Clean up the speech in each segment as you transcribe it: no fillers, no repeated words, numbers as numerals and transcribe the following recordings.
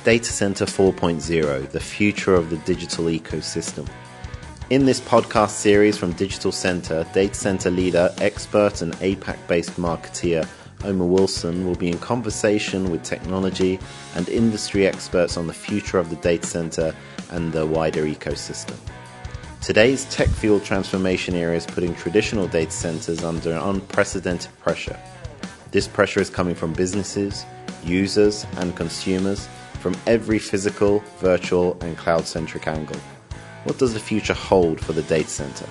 Data Center 4.0, the future of the digital ecosystem. In this podcast series from DigitalCentre, data center leader, expert and APAC-based marketeer Omer Wilson will be in conversation with technology and industry experts on the future of the data center and the wider ecosystem. Today's tech-fueled transformation era is putting traditional data centers under unprecedented pressure. This pressure is coming from businesses, users and consumers from every physical, virtual and cloud-centric angle. What does the future hold for the data center?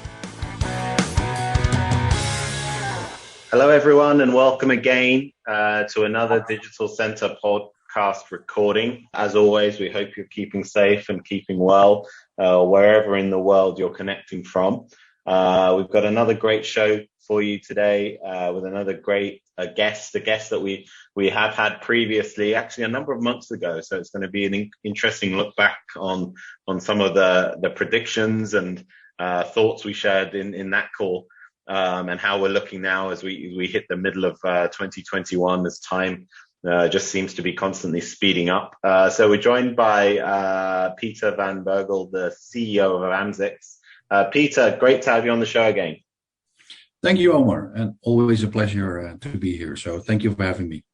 Hello everyone and welcome again to another DigitalCentre podcast recording. As always, we hope you're keeping safe and keeping well wherever in the world you're connecting from. We've got another great show for you today with another great guest, a guest that we have had previously, actually a number of months ago. So it's going to be an interesting look back on some of the predictions and thoughts we shared in that call, and how we're looking now as we hit the middle of 2021 as time just seems to be constantly speeding up. So we're joined by Peter van Bergel, the CEO of Amzix. Peter, great to have you on the show again. Thank you, Omar, and always a pleasure to be here. So thank you for having me.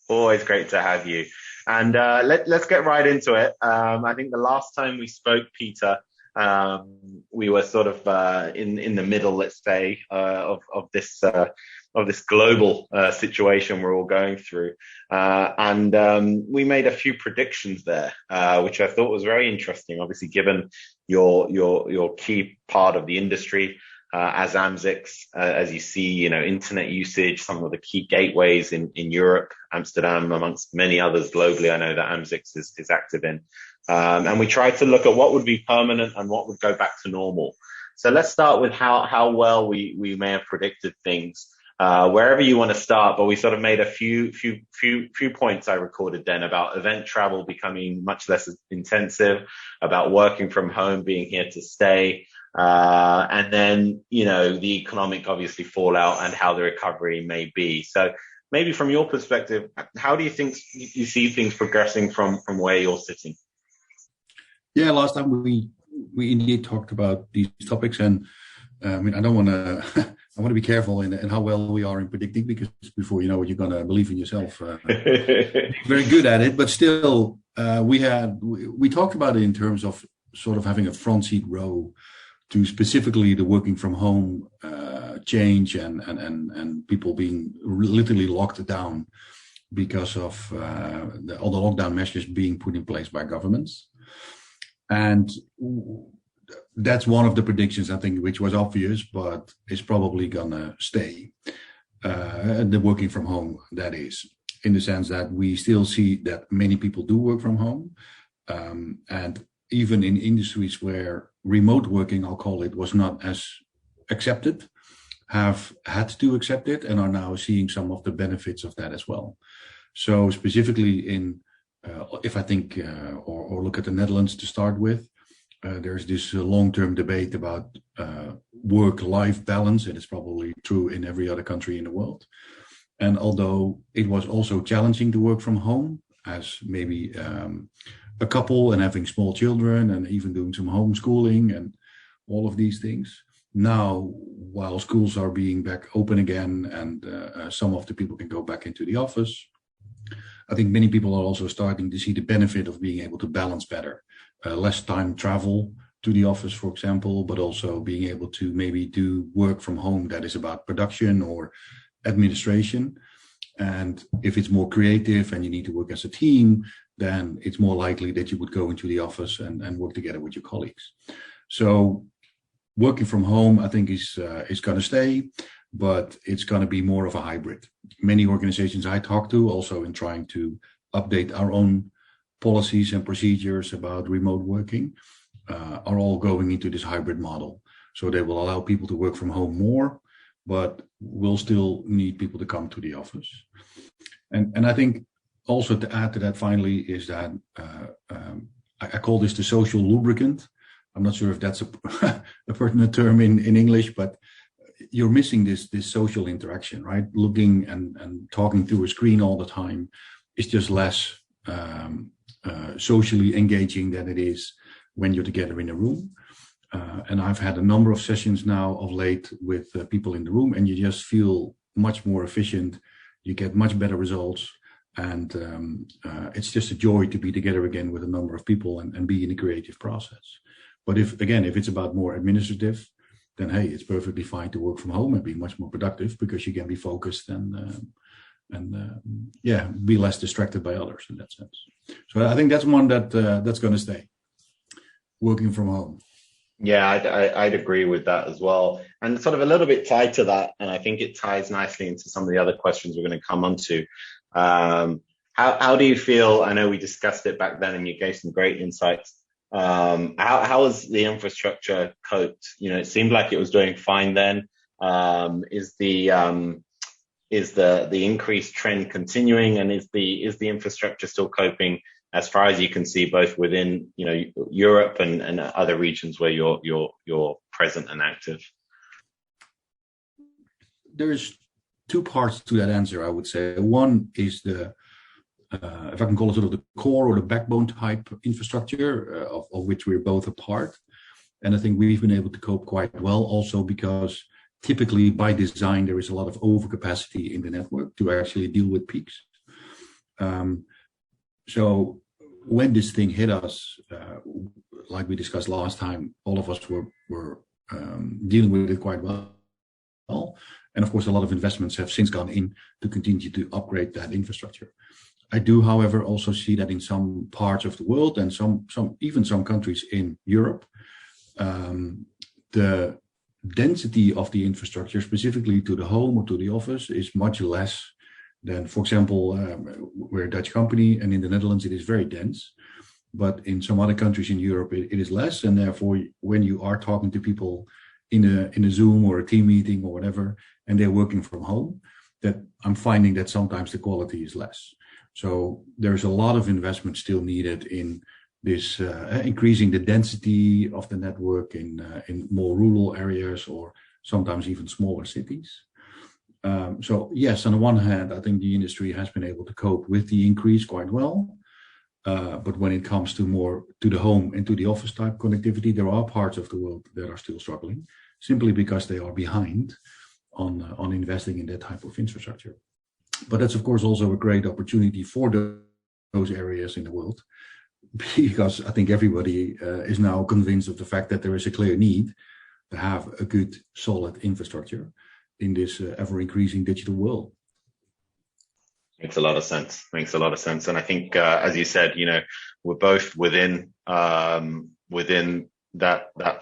Always great to have you. And let's get right into it. I think the last time we spoke, Peter, we were sort of in the middle, let's say, of this global situation we're all going through, and we made a few predictions there, which I thought was very interesting. Obviously, given your key part of the industry. As Amzix, as you see, internet usage, some of the key gateways in Europe, Amsterdam, amongst many others globally, I know that Amzix is active in. And we tried to look at what would be permanent and what would go back to normal. So let's start with how well we may have predicted things, wherever you want to start. But we sort of made a few points I recorded then about event travel becoming much less intensive, about working from home being here to stay. And then, the economic, obviously, fallout and how the recovery may be. So maybe from your perspective, how do you think you see things progressing from where you're sitting? Yeah, last time we indeed talked about these topics, and I don't want to. I want to be careful in how well we are in predicting, because before you know it, you're going to believe in yourself. Very good at it, but still, we talked about it in terms of sort of having a front seat row to specifically the working from home change and people being literally locked down because of all the lockdown measures being put in place by governments. And that's one of the predictions, I think, which was obvious, but is probably gonna stay. The working from home, that is, in the sense that we still see that many people do work from home, and even in industries where remote working, I'll call it, was not as accepted, have had to accept it and are now seeing some of the benefits of that as well. So specifically if I think or look at the Netherlands to start with, there's this long-term debate about work-life balance, and it's probably true in every other country in the world. And although it was also challenging to work from home as maybe a couple and having small children and even doing some homeschooling and all of these things. Now, while schools are being back open again and some of the people can go back into the office, I think many people are also starting to see the benefit of being able to balance better. Less time travel to the office, for example, but also being able to maybe do work from home that is about production or administration. And if it's more creative and you need to work as a team, then it's more likely that you would go into the office and work together with your colleagues. So working from home, I think, is going to stay, but it's going to be more of a hybrid. Many organizations I talk to, also in trying to update our own policies and procedures about remote working, are all going into this hybrid model. So they will allow people to work from home more, but we'll still need people to come to the office. And I think also to add to that finally is that I call this the social lubricant. I'm not sure if that's a pertinent term in English, but you're missing this social interaction, right? Looking and talking through a screen all the time is just less socially engaging than it is when you're together in a room. And I've had a number of sessions now of late with people in the room, and you just feel much more efficient. You get much better results. And it's just a joy to be together again with a number of people and be in a creative process. But if it's about more administrative, then hey, it's perfectly fine to work from home and be much more productive, because you can be focused and be less distracted by others in that sense. So I think that's one that's going to stay, working from home. Yeah, I'd agree with that as well. And sort of a little bit tied to that, and I think it ties nicely into some of the other questions we're going to come on to. How do you feel? I know we discussed it back then and you gave some great insights. How has the infrastructure coped? You know, it seemed like it was doing fine then. Is the increased trend continuing, and is the infrastructure still coping as far as you can see, both within, you know, Europe and other regions where you're present and active? There's two parts to that answer, I would say. One is the, if I can call it sort of the core or the backbone type infrastructure of which we're both a part. And I think we've been able to cope quite well also because typically by design, there is a lot of overcapacity in the network to actually deal with peaks. So when this thing hit us, like we discussed last time, all of us were dealing with it quite well. And of course, a lot of investments have since gone in to continue to upgrade that infrastructure. I do, however, also see that in some parts of the world and even some countries in Europe, the density of the infrastructure, specifically to the home or to the office, is much less than, for example, we're a Dutch company, and in the Netherlands it is very dense. But in some other countries in Europe, it is less, and therefore, when you are talking to people in a Zoom or a team meeting or whatever, and they're working from home, that I'm finding that sometimes the quality is less. So there's a lot of investment still needed in this increasing the density of the network in more rural areas or sometimes even smaller cities. So yes, on the one hand, I think the industry has been able to cope with the increase quite well. But when it comes to more to the home and to the office type connectivity, there are parts of the world that are still struggling simply because they are behind on investing in that type of infrastructure. But that's, of course, also a great opportunity for those areas in the world, because I think everybody is now convinced of the fact that there is a clear need to have a good, solid infrastructure in this ever-increasing digital world. Makes a lot of sense. And I think, as you said, you know, we're both within that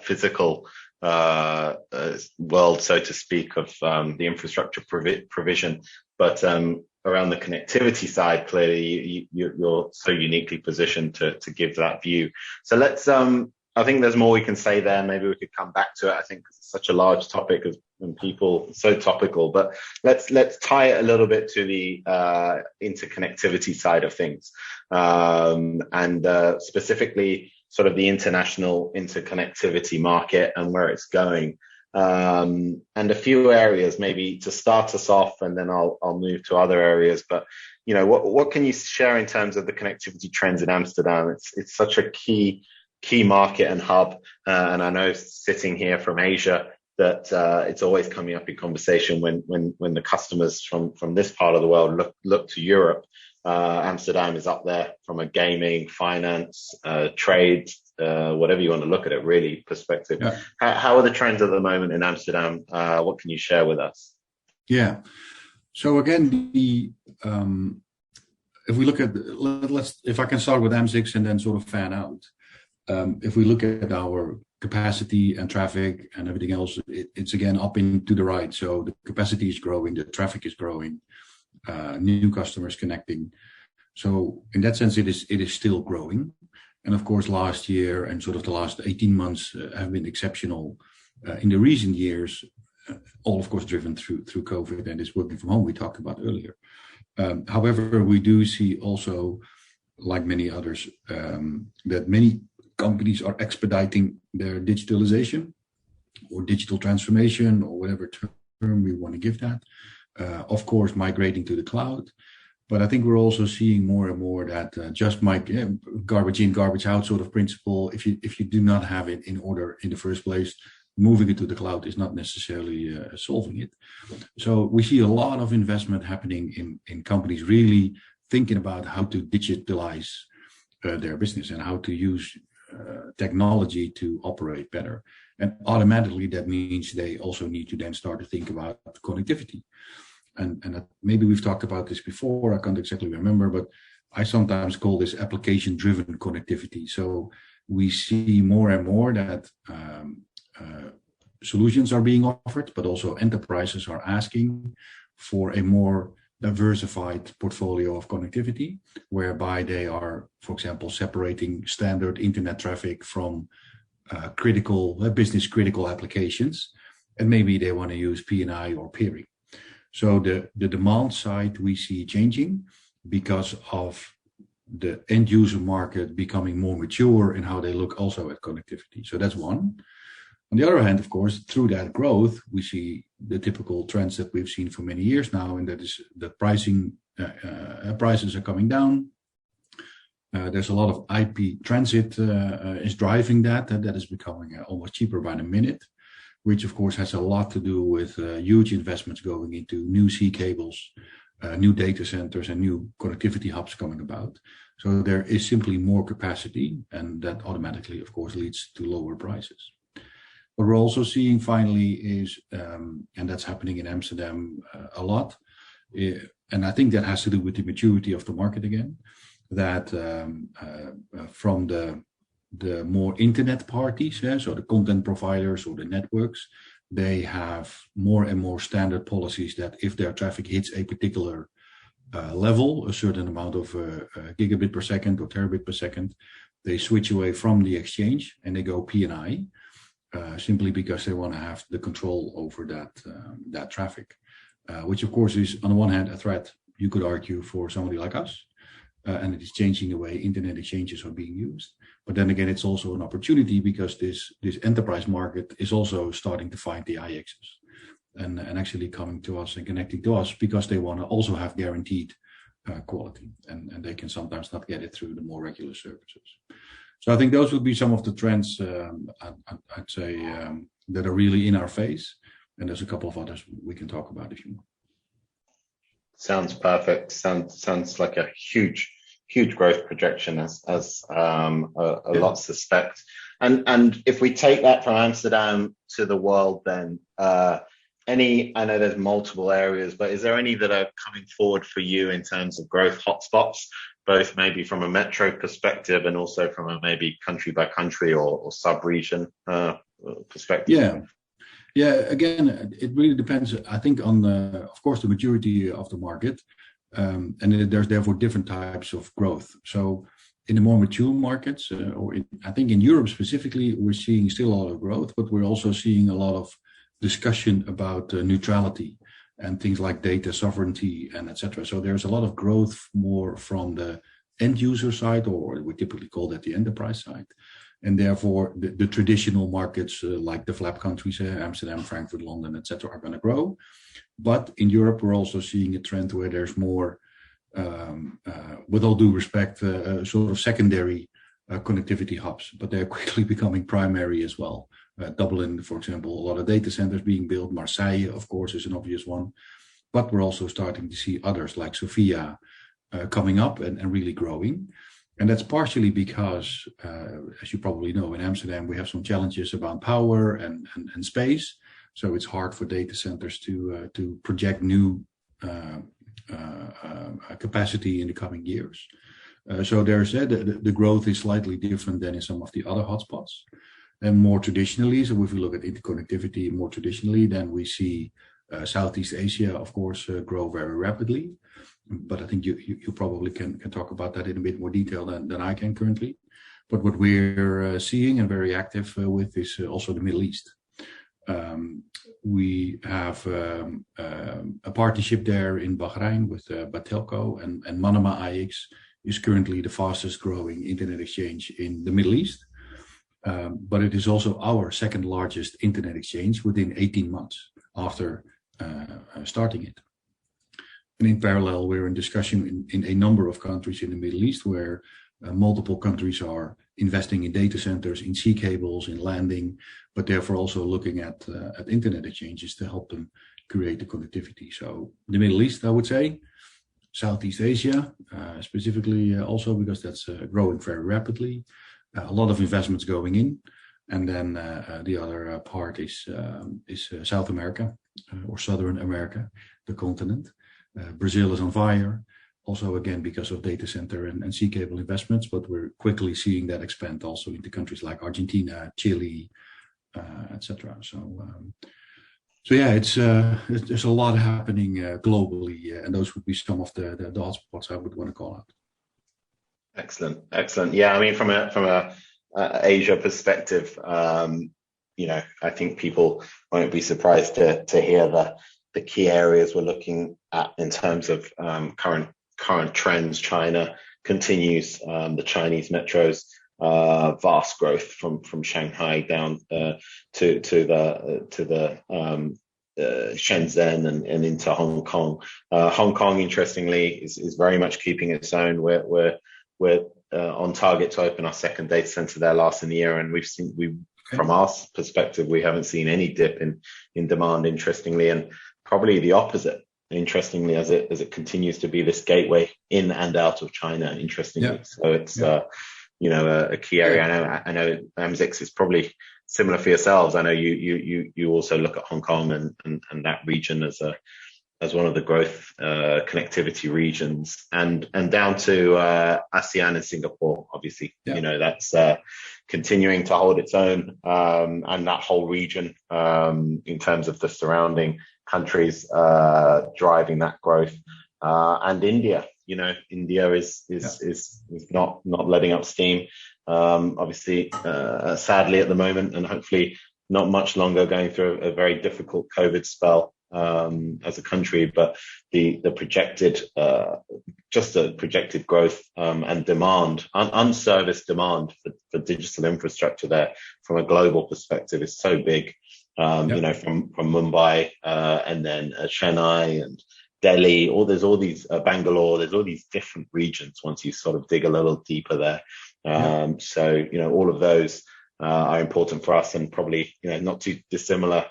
physical world, so to speak, of the infrastructure provision. But around the connectivity side, clearly you're so uniquely positioned to give that view. So let's, I think there's more we can say there. Maybe we could come back to it. I think it's such a large topic and people so topical, but let's tie it a little bit to the interconnectivity side of things, and specifically sort of the international interconnectivity market and where it's going. And a few areas maybe to start us off, and then I'll move to other areas. But you know, what can you share in terms of the connectivity trends in Amsterdam? It's such a key market and hub, and I know sitting here from Asia that it's always coming up in conversation when the customers from this part of the world look to Europe. Amsterdam is up there from a gaming, finance, trade, whatever you want to look at it, really, perspective. Yeah. How are the trends at the moment in Amsterdam? What can you share with us? Yeah. So again, if we look at, if I can start with M6 and then sort of fan out. If we look at our capacity and traffic and everything else, it's again up and to the right. So the capacity is growing, the traffic is growing, new customers connecting. So in that sense, it is still growing. And of course, last year and sort of the last 18 months have been exceptional. In the recent years, all of course driven through COVID and this working from home we talked about earlier. However, we do see also, like many others, that many companies are expediting their digitalization or digital transformation or whatever term we want to give that. Of course, migrating to the cloud. But I think we're also seeing more and more that just garbage in, garbage out sort of principle. If you do not have it in order in the first place, moving it to the cloud is not necessarily solving it. So we see a lot of investment happening in companies really thinking about how to digitalize their business and how to use technology to operate better. And automatically that means they also need to then start to think about connectivity. And maybe we've talked about this before, I can't exactly remember, but I sometimes call this application-driven connectivity. So we see more and more that solutions are being offered, but also enterprises are asking for a more diversified portfolio of connectivity, whereby they are, for example, separating standard internet traffic from business critical applications, and maybe they want to use P&I or peering. So the demand side we see changing because of the end user market becoming more mature in how they look also at connectivity. So that's one. On the other hand, of course, through that growth, we see the typical trends that we've seen for many years now, and that is the prices are coming down. There's a lot of IP transit is driving that, and that is becoming almost cheaper by the minute, which of course has a lot to do with huge investments going into new sea cables, new data centers, and new connectivity hubs coming about. So there is simply more capacity, and that automatically, of course, leads to lower prices. What we're also seeing finally is, and that's happening in Amsterdam a lot, and I think that has to do with the maturity of the market again, that from the more internet parties, so the content providers or the networks, they have more and more standard policies that if their traffic hits a particular level, a certain amount of gigabit per second or terabit per second, they switch away from the exchange and they go P&I. Simply because they want to have the control over that traffic, which of course is on the one hand a threat, you could argue, for somebody like us, and it is changing the way internet exchanges are being used. But then again, it's also an opportunity because this enterprise market is also starting to find the IXs and actually coming to us and connecting to us because they want to also have guaranteed quality, and they can sometimes not get it through the more regular services. So I think those would be some of the trends I'd say that are really in our face, and there's a couple of others we can talk about if you want. Sounds perfect. Sounds like a huge growth projection as a lot suspect. And if we take that from Amsterdam to the world, then I know there's multiple areas, but is there any that are coming forward for you in terms of growth hotspots, both maybe from a metro perspective and also from a maybe country by country or sub-region perspective? Yeah. Again, it really depends, I think, on of course, the maturity of the market, and there's therefore different types of growth. So in the more mature markets, I think in Europe specifically, we're seeing still a lot of growth, but we're also seeing a lot of discussion about neutrality and things like data sovereignty and etc. So there's a lot of growth more from the end user side, or we typically call that the enterprise side. And therefore, the traditional markets like the flap countries, Amsterdam, Frankfurt, London, etc., are going to grow. But in Europe, we're also seeing a trend where there's more, with all due respect, sort of secondary connectivity hubs, but they're quickly becoming primary as well. Dublin, for example, a lot of data centers being built. Marseille, of course, is an obvious one. But we're also starting to see others like Sofia coming up and really growing. And that's partially because, as you probably know, in Amsterdam, we have some challenges about power and space. So it's hard for data centers to project new capacity in the coming years. So there's the growth is slightly different than in some of the other hotspots. And more traditionally, so if we look at interconnectivity more traditionally, then we see Southeast Asia, of course, grow very rapidly. But I think you probably can talk about that in a bit more detail than I can currently. But what we're seeing and very active with is also the Middle East. We have a partnership there in Bahrain with Batelco, and Manama IX is currently the fastest growing internet exchange in the Middle East. But it is also our second largest internet exchange within 18 months after starting it. And in parallel, we're in discussion in a number of countries in the Middle East where multiple countries are investing in data centers, in sea cables, in landing, but therefore also looking at internet exchanges to help them create the connectivity. So the Middle East, I would say, Southeast Asia, specifically also because that's growing very rapidly. A lot of investments going in. And then the other part is South America or Southern America, the continent. Brazil is on fire, also again because of data center and sea cable investments, but we're quickly seeing that expand also into countries like Argentina, Chile, etc. So yeah, there's a lot happening globally, and those would be some of the hotspots I would want to call out. Excellent. Yeah, I mean, from a Asia perspective, I think people won't be surprised to hear the key areas we're looking at in terms of current trends. China continues, the Chinese metros, vast growth from Shanghai down to the Shenzhen and into Hong Kong. Hong Kong, interestingly, is very much keeping its own. We're on target to open our second data center there last in the year, and from our perspective, we haven't seen any dip in demand, interestingly, and probably the opposite, interestingly, as it continues to be this gateway in and out of China, interestingly. Yeah. So it's a key area. I know AMS-IX is probably similar for yourselves. I know you also look at Hong Kong and that region as one of the growth connectivity regions, and down to ASEAN and Singapore, obviously. Yeah. That's continuing to hold its own, and that whole region in terms of the surrounding countries driving that growth, and India. India is not letting up steam. Obviously, sadly at the moment, and hopefully not much longer, going through a very difficult COVID spell as a country, but the projected growth and demand, unserviced demand for digital infrastructure there from a global perspective is so big. From Mumbai and then Chennai and Delhi, there's all these Bangalore, there's all these different regions once you sort of dig a little deeper there. So all of those are important for us, and probably not too dissimilar,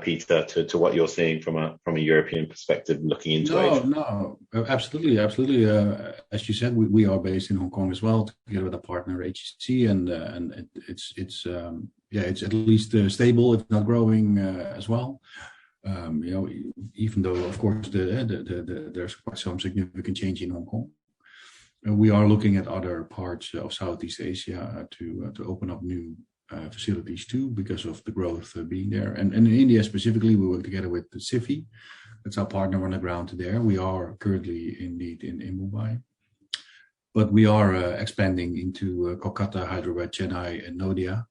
Peter, to what you're seeing from a European perspective looking into Asia. No, absolutely. As you said, we are based in Hong Kong as well, together with a partner HCC, and it's at least stable, if not growing as well. Even though of course there's quite some significant change in Hong Kong. We are looking at other parts of Southeast Asia to open up new facilities too, because of the growth being there. And in India specifically, we work together with the CIFI. That's our partner on the ground there. We are currently indeed in Mumbai, but we are expanding into Kolkata, Hyderabad, Chennai, and Noida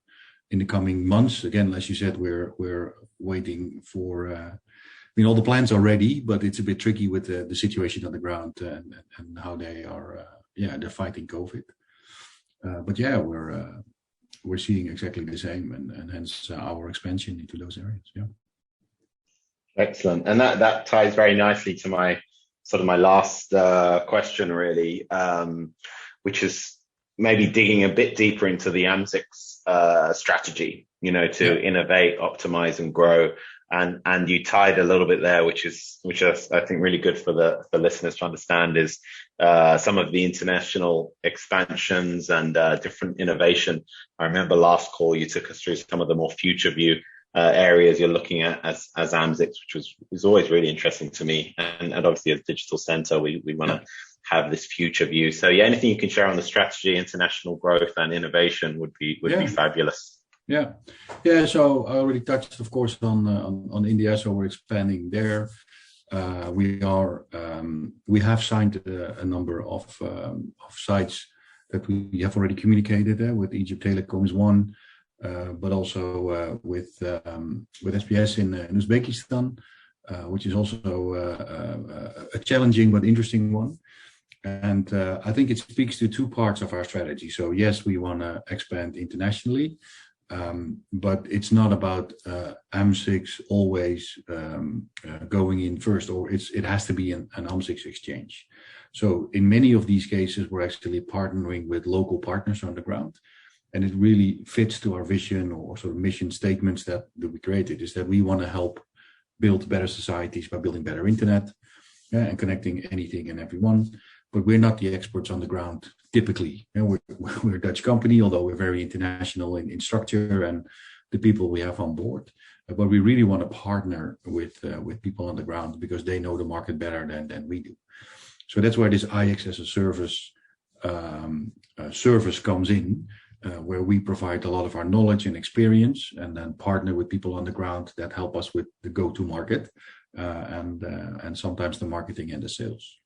in the coming months. Again, as you said, we're waiting for. All the plans are ready, but it's a bit tricky with the situation on the ground and how they are. They're fighting COVID. But yeah, we're seeing exactly the same, and hence our expansion into those areas. Yeah. Excellent, and that ties very nicely to my last question, really, which is maybe digging a bit deeper into the AMS-IX strategy. To innovate, optimize, and grow. And you tied a little bit there, which is I think really good for the listeners to understand, is some of the international expansions and different innovation. I remember last call you took us through some of the more future view areas you're looking at as AMS-IX, which is always really interesting to me. And obviously as DigitalCentre, we want to have this future view. So anything you can share on the strategy, international growth, and innovation would be fabulous. Yeah. So I already touched, of course, on India. So we're expanding there. We have signed a number of sites that we have already communicated with Egypt Telecom is one, but also with SBS in Uzbekistan, which is also a challenging but interesting one. And I think it speaks to two parts of our strategy. So yes, we want to expand internationally. But it's not about AM6 always going in first, or it has to be an AM6 exchange. So in many of these cases, we're actually partnering with local partners on the ground. And it really fits to our vision or sort of mission statements that we created, is that we want to help build better societies by building better internet and connecting anything and everyone. But we're not the experts on the ground typically. We're a Dutch company, although we're very international in structure and the people we have on board. But we really want to partner with people on the ground because they know the market better than we do. So that's where this IX as a service service comes in, where we provide a lot of our knowledge and experience, and then partner with people on the ground that help us with the go-to-market and sometimes the marketing and the sales.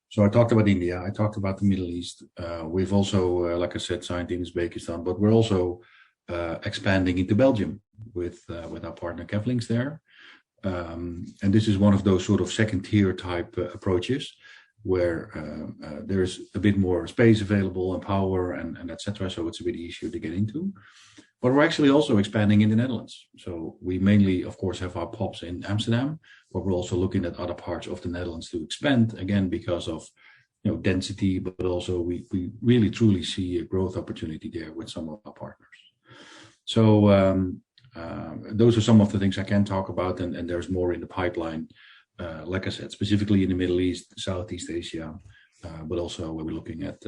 So I talked about India, I talked about the Middle East. We've also, like I said, signed in Uzbekistan, but we're also expanding into Belgium with our partner Kevlinks there. And this is one of those sort of second-tier type approaches where there's a bit more space available and power and etc. So it's a bit easier to get into. But we're actually also expanding in the Netherlands. So we mainly, of course, have our POPs in Amsterdam, but we're also looking at other parts of the Netherlands to expand, again, because of density, but also we really truly see a growth opportunity there with some of our partners. So those are some of the things I can talk about, and there's more in the pipeline. Like I said, specifically in the Middle East, Southeast Asia, but also we're looking at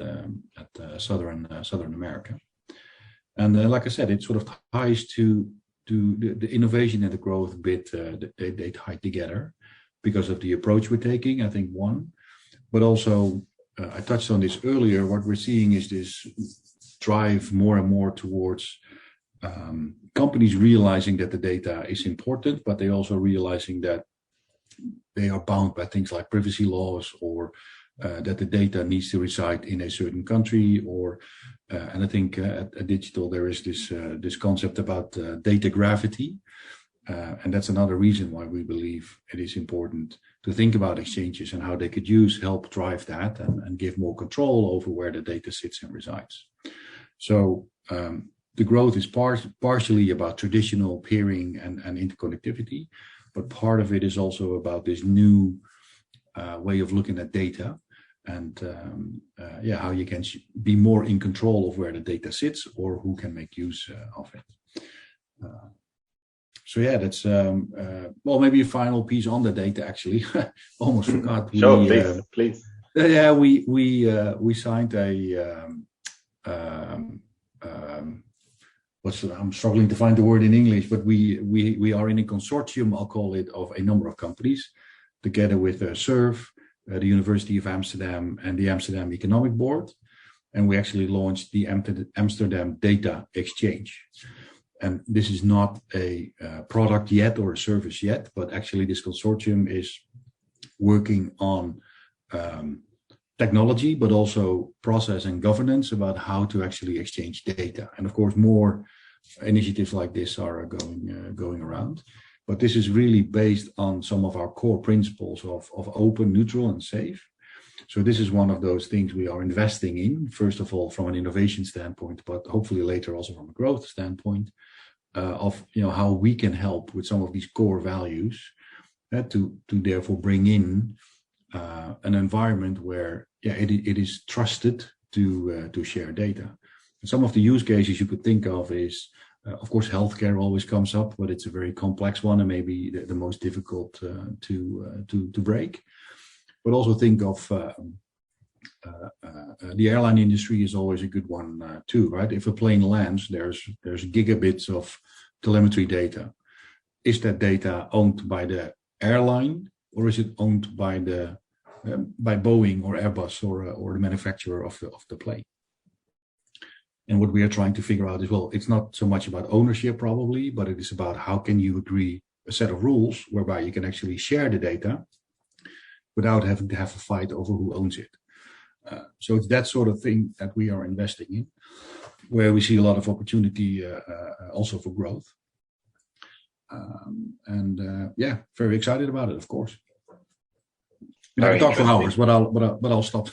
Southern America. And like I said, it sort of ties to the innovation and the growth bit. They tie together because of the approach we're taking, I think, one. But also, I touched on this earlier, what we're seeing is this drive more and more towards companies realizing that the data is important, but they also realizing that they are bound by things like privacy laws, or that the data needs to reside in a certain country, or and I think at Digital there is this concept about data gravity, and that's another reason why we believe it is important to think about exchanges and how they could help drive that and give more control over where the data sits and resides. So the growth is partially about traditional peering and interconnectivity, but part of it is also about this new way of looking at data and how you can be more in control of where the data sits or who can make use of it. So yeah, that's maybe a final piece on the data. Actually, almost forgot. Sure, please. Yeah, we signed I'm struggling to find the word in English, but we are in a consortium, I'll call it, of a number of companies, together with SURF, the University of Amsterdam, and the Amsterdam Economic Board, and we actually launched the Amsterdam Data Exchange. And this is not a product yet or a service yet, but actually this consortium is working on technology, but also process and governance about how to actually exchange data. And of course, more initiatives like this are going around. But this is really based on some of our core principles of open, neutral, and safe. So this is one of those things we are investing in, first of all, from an innovation standpoint, but hopefully later also from a growth standpoint, of how we can help with some of these core values to therefore bring in an environment where it is trusted to share data. And some of the use cases you could think of is, of course, healthcare always comes up, but it's a very complex one and maybe the most difficult to break. But also think of the airline industry is always a good one too, right? If a plane lands, there's gigabits of telemetry data. Is that data owned by the airline, or is it owned by Boeing or Airbus or the manufacturer of the plane? And what we are trying to figure out is, well, it's not so much about ownership probably, but it is about how can you agree a set of rules whereby you can actually share the data without having to have a fight over who owns it. So it's that sort of thing that we are investing in, where we see a lot of opportunity also for growth. Very excited about it, of course. I can talk for hours, but I'll stop.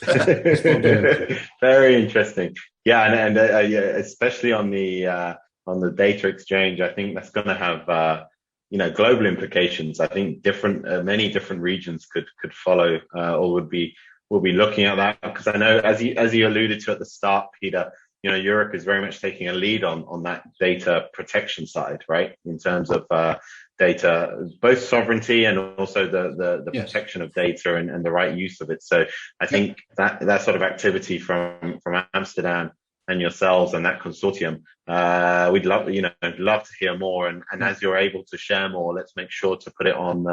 Very interesting. Yeah, and especially on the the data exchange, I think that's going to have global implications. I think many different regions could follow or will be looking at that, because I know, as you alluded to at the start, Peter, Europe is very much taking a lead on that data protection side, right? In terms of data, both sovereignty and also the Yes. protection of data and the right use of it. So I think that sort of activity from Amsterdam and yourselves and that consortium, we'd love to hear more. And as you're able to share more, let's make sure to put it on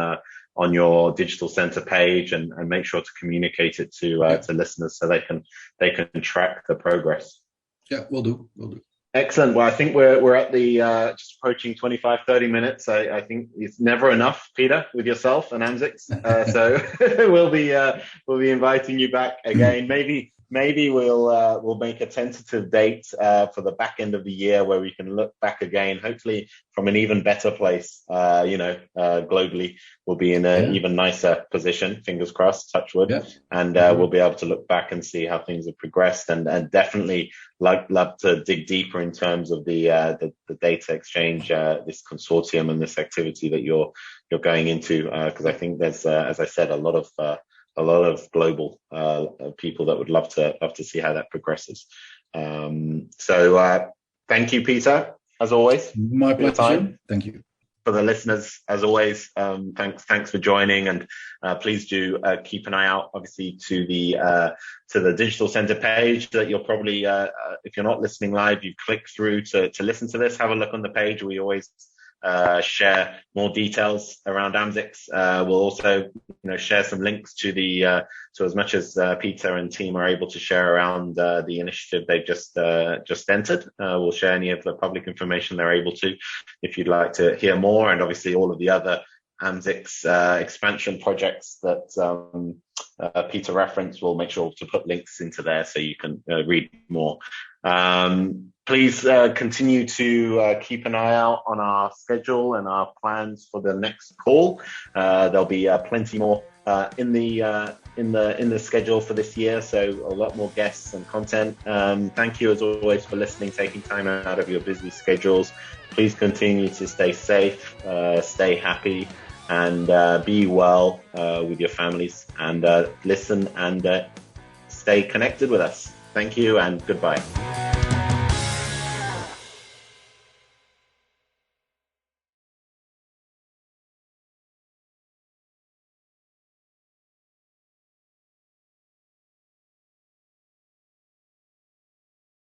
your DigitalCentre page and make sure to communicate it to listeners so they can track the progress. Yeah, we'll do. Excellent. Well, I think we're at the just approaching 25, 30 minutes. I think it's never enough, Peter, with yourself and AMSIX. So we'll be inviting you back again. Maybe we'll make a tentative date for the back end of the year where we can look back again, hopefully from an even better place. Globally, we'll be in an even nicer position. Fingers crossed, touch wood, and we'll be able to look back and see how things have progressed, and definitely love to dig deeper in terms of the data exchange, this consortium and this activity that you're going into, because I think there's, as I said, a lot of global people that would love to see how that progresses. So thank you, Peter, as always. My pleasure. Time. Thank you. For the listeners, as always, thanks for joining, and please do keep an eye out, obviously, to the DigitalCentre page that you'll probably, if you're not listening live, you click through to listen to this. Have a look on the page. We always share more details around AMSIX. We'll also, share some links to as much as Peter and team are able to share around the initiative they've just entered. We'll share any of the public information they're able to, if you'd like to hear more, and obviously all of the other AMSIX expansion projects that Peter referenced. We'll make sure to put links into there so you can read more. Please continue to keep an eye out on our schedule and our plans for the next call. There'll be plenty more in the schedule for this year, so a lot more guests and content. Thank you as always for listening, taking time out of your busy schedules. Please continue to stay safe, stay happy, and be well with your families, and listen and stay connected with us. Thank you and goodbye.